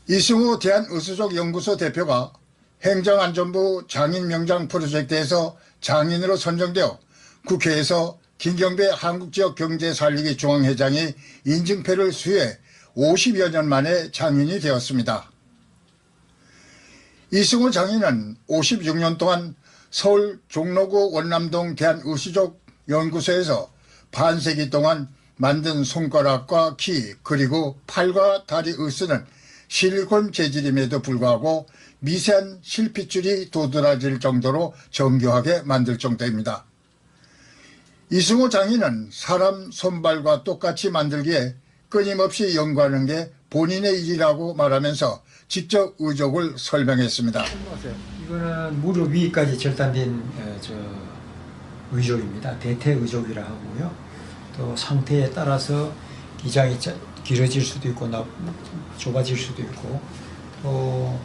이승우 대한의수족연구소 대표가 행정안전부 장인명장 프로젝트에서 장인으로 선정되어 국회에서 김경배 한국지역경제살리기 중앙회장이 인증패를 수여해 50여 년 만에 장인이 되었습니다. 이승우 장인은 56년 동안 서울 종로구 원남동 대한의수족연구소에서 반세기 동안 만든 손가락과 귀 그리고 팔과 다리의 쓰는 실리콘 재질임에도 불구하고 미세한 실핏줄이 도드라질 정도로 정교하게 만들 정도입니다. 이승우 장인은 사람 손발과 똑같이 만들기에 끊임없이 연구하는 게 본인의 일이라고 말하면서 직접 의족을 설명했습니다. 이거는 무릎 위까지 절단된 의족입니다. 대퇴 의족이라 하고요. 또 상태에 따라서 기장이 길어질 수도 있고 좁아질 수도 있고 또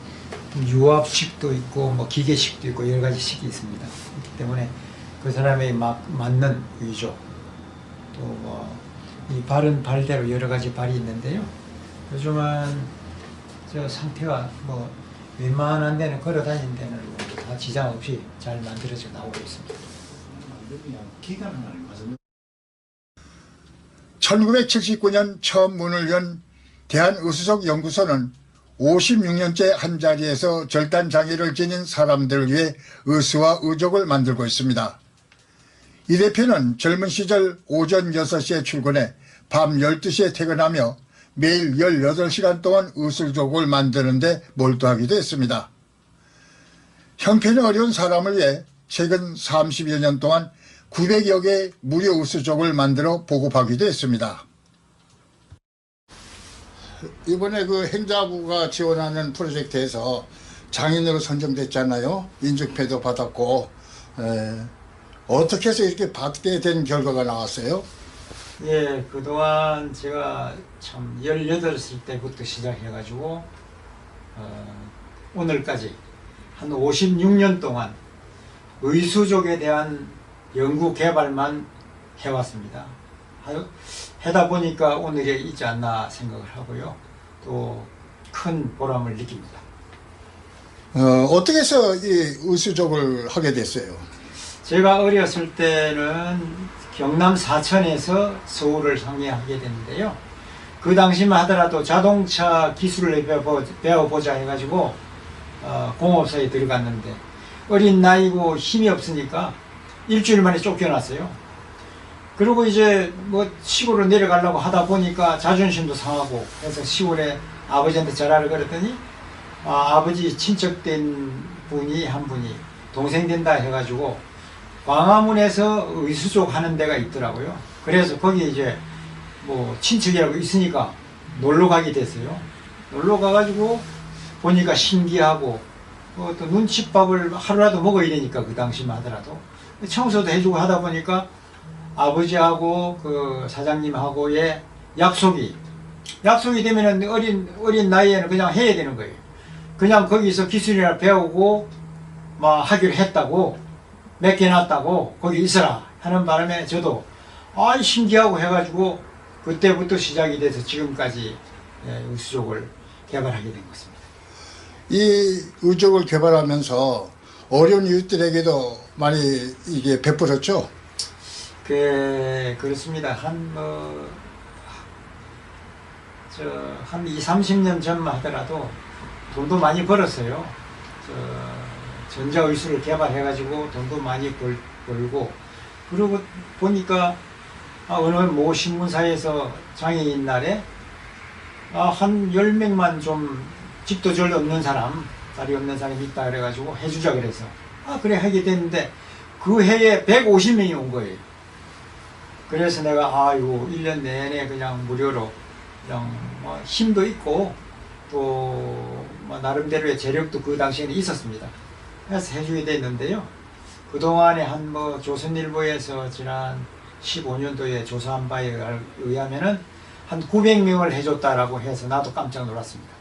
유압식도 있고 뭐 기계식도 있고 여러 가지 식이 있습니다. 그렇기 때문에 그 사람에 맞는 의족 또 이 발은 발대로 여러 가지 발이 있는데요. 요즘은 저 상태가 뭐 웬만한 데는 걸어 다니는 데는 다 지장 없이 잘 만들어져 나오고 있습니다. 1979년 처음 문을 연 대한의수족연구소는 56년째 한자리에서 절단장애를 지닌 사람들을 위해 의수와 의족을 만들고 있습니다. 이 대표는 젊은 시절 오전 6시에 출근해 밤 12시에 퇴근하며 매일 18시간 동안 의수족을 만드는 데 몰두하기도 했습니다. 형편이 어려운 사람을 위해 최근 30여 년 동안 900여 개의 무료 의수족을 만들어 보급하기도 했습니다. 이번에 그 행자부가 지원하는 프로젝트에서 장인으로 선정됐잖아요. 인증패도 받았고 어떻게 해서 이렇게 받게 된 결과가 나왔어요? 예, 그동안 제가 참 18살 때부터 시작해가지고 오늘까지 한 56년 동안 의수족에 대한 연구 개발만 해왔습니다. 하다 보니까 오늘에 있지 않나 생각을 하고요. 또 큰 보람을 느낍니다. 어떻게 해서 이 의수족을 하게 됐어요? 제가 어렸을 때는 경남 사천에서 서울을 상해하게 됐는데요. 그 당시만 하더라도 자동차 기술을 배워보자 해가지고 공업사에 들어갔는데 어린 나이고 힘이 없으니까 일주일 만에 쫓겨났어요. 그리고 이제 뭐 시골로 내려가려고 하다 보니까 자존심도 상하고 그래서 시골에 아버지한테 전화를 걸었더니 아버지 친척된 분이 한 분이 동생 된다 해가지고 광화문에서 의수족 하는 데가 있더라고요. 그래서 거기 이제 뭐 친척이라고 있으니까 놀러 가게 됐어요. 놀러 가가지고 보니까 신기하고 또 눈칫밥을 하루라도 먹어야 되니까 그 당시만 하더라도 청소도 해주고 하다 보니까 아버지하고 그 사장님하고의 약속이 되면은 어린 나이에는 그냥 해야 되는 거예요. 그냥 거기서 기술이나 배우고 막 하기로 했다고 맡겨놨다고 거기 있어라 하는 바람에 저도 신기하고 해가지고 그때부터 시작이 돼서 지금까지 의수족을 개발하게 된 것입니다. 이 의족을 개발하면서 어려운 이웃들에게도 많이 이게 베풀었죠? 그렇습니다. 한 20-30년 전만 하더라도 돈도 많이 벌었어요. 전자의수를 개발해가지고 돈도 많이 벌고 그러고 보니까 어느 모 신문사에서 장애인 날에 한 10명만 좀 집도 절도 없는 사람, 다리 없는 사람이 있다 그래가지고 해주자 그래서 그래 하게 됐는데 그 해에 150명이 온 거예요. 그래서 내가 이거 1년 내내 그냥 무료로 그냥 뭐 힘도 있고 또 뭐 나름대로의 재력도 그 당시에는 있었습니다. 그래서 해주게 됐는데요. 그동안에 한 뭐 조선일보에서 지난 15년도에 조사한 바에 의하면은 한 900명을 해줬다라고 해서 나도 깜짝 놀랐습니다.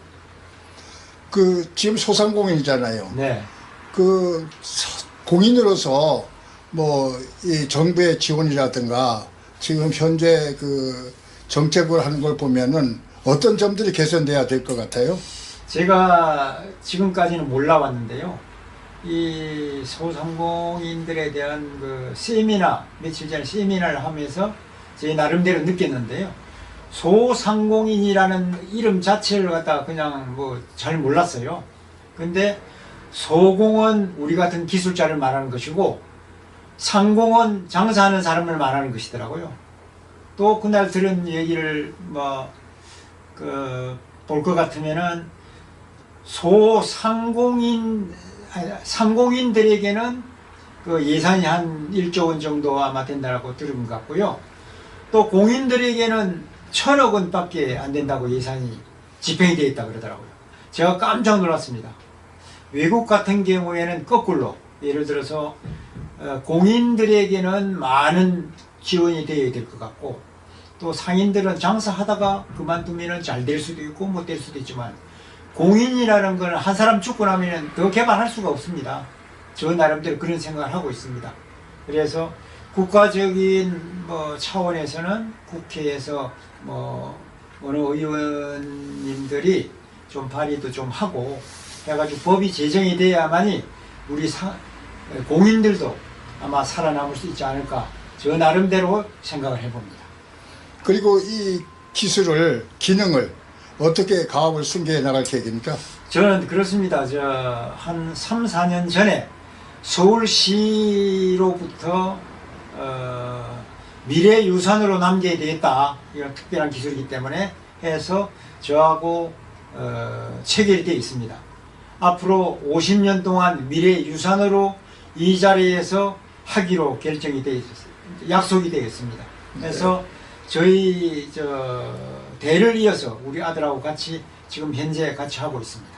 지금 소상공인이잖아요. 네. 공인으로서 이 정부의 지원이라든가 지금 현재 정책을 하는 걸 보면은 어떤 점들이 개선돼야 될 것 같아요? 제가 지금까지는 몰라왔는데요. 이 소상공인들에 대한 그 세미나, 며칠 전에 세미나를 하면서 제 나름대로 느꼈는데요. 소상공인이라는 이름 자체를 갖다가 그냥 뭐 잘 몰랐어요. 근데 소공은 우리 같은 기술자를 말하는 것이고, 상공은 장사하는 사람을 말하는 것이더라고요. 또 그날 들은 얘기를 볼 것 같으면은 상공인들에게는 그 예산이 한 1조 원 정도 아마 된다고 들은 것 같고요. 또 공인들에게는 1,000억 원밖에 안 된다고 예산이 집행이 되어 있다 그러더라고요. 제가 깜짝 놀랐습니다. 외국 같은 경우에는 거꾸로, 예를 들어서 공인들에게는 많은 지원이 되어야 될 것 같고, 또 상인들은 장사하다가 그만두면 잘 될 수도 있고 못 될 수도 있지만, 공인이라는 건 한 사람 죽고 나면 더 개발할 수가 없습니다. 저 나름대로 그런 생각을 하고 있습니다. 그래서 국가적인 차원에서는 국회에서 어느 의원님들이 좀 발의도 좀 하고 해가지고 법이 제정이 돼야만이 우리 공인들도 아마 살아남을 수 있지 않을까, 저 나름대로 생각을 해봅니다. 그리고 이 기능을 어떻게 가업을 승계해 나갈 계획입니까? 저는 그렇습니다. 한 3, 4년 전에 서울시로부터 미래유산으로 남겨야 되겠다, 이런 특별한 기술이기 때문에 해서 저하고 체결이 되어 있습니다. 앞으로 50년 동안 미래유산으로 이 자리에서 하기로 결정이 되어 있었어요. 약속이 되어 있습니다. 그래서 저희 대를 이어서 우리 아들하고 같이 지금 현재 같이 하고 있습니다.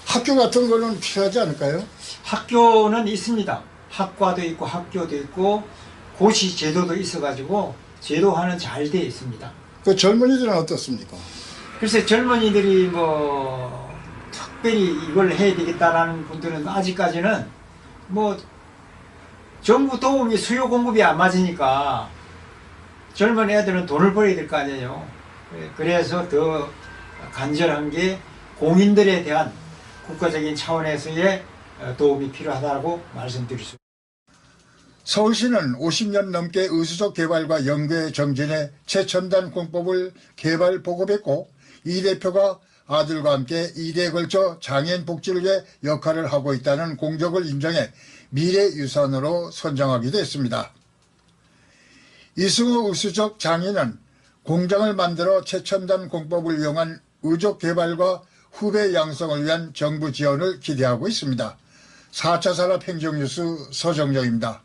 학교 같은 거는 필요하지 않을까요? 학교는 있습니다. 학과도 있고 학교도 있고 고시 제도도 있어가지고 제도화는 잘 되어 있습니다. 그 젊은이들은 어떻습니까? 글쎄, 젊은이들이 특별히 이걸 해야 되겠다라는 분들은 아직까지는 정부 도움이 수요 공급이 안 맞으니까 젊은 애들은 돈을 벌어야 될 거 아니에요. 그래서 더 간절한 게 공인들에 대한 국가적인 차원에서의 도움이 필요하다고 말씀드릴 수 있습니다. 서울시는 50년 넘게 의수적 개발과 연계 정진해 최첨단 공법을 개발 보급했고, 이 대표가 아들과 함께 2대에 걸쳐 장애인 복지를 위해 역할을 하고 있다는 공적을 인정해 미래유산으로 선정하기도 했습니다. 이승우 의수적 장인은 공장을 만들어 최첨단 공법을 이용한 의족 개발과 후배 양성을 위한 정부 지원을 기대하고 있습니다. 4차 산업행정뉴스 서정영입니다.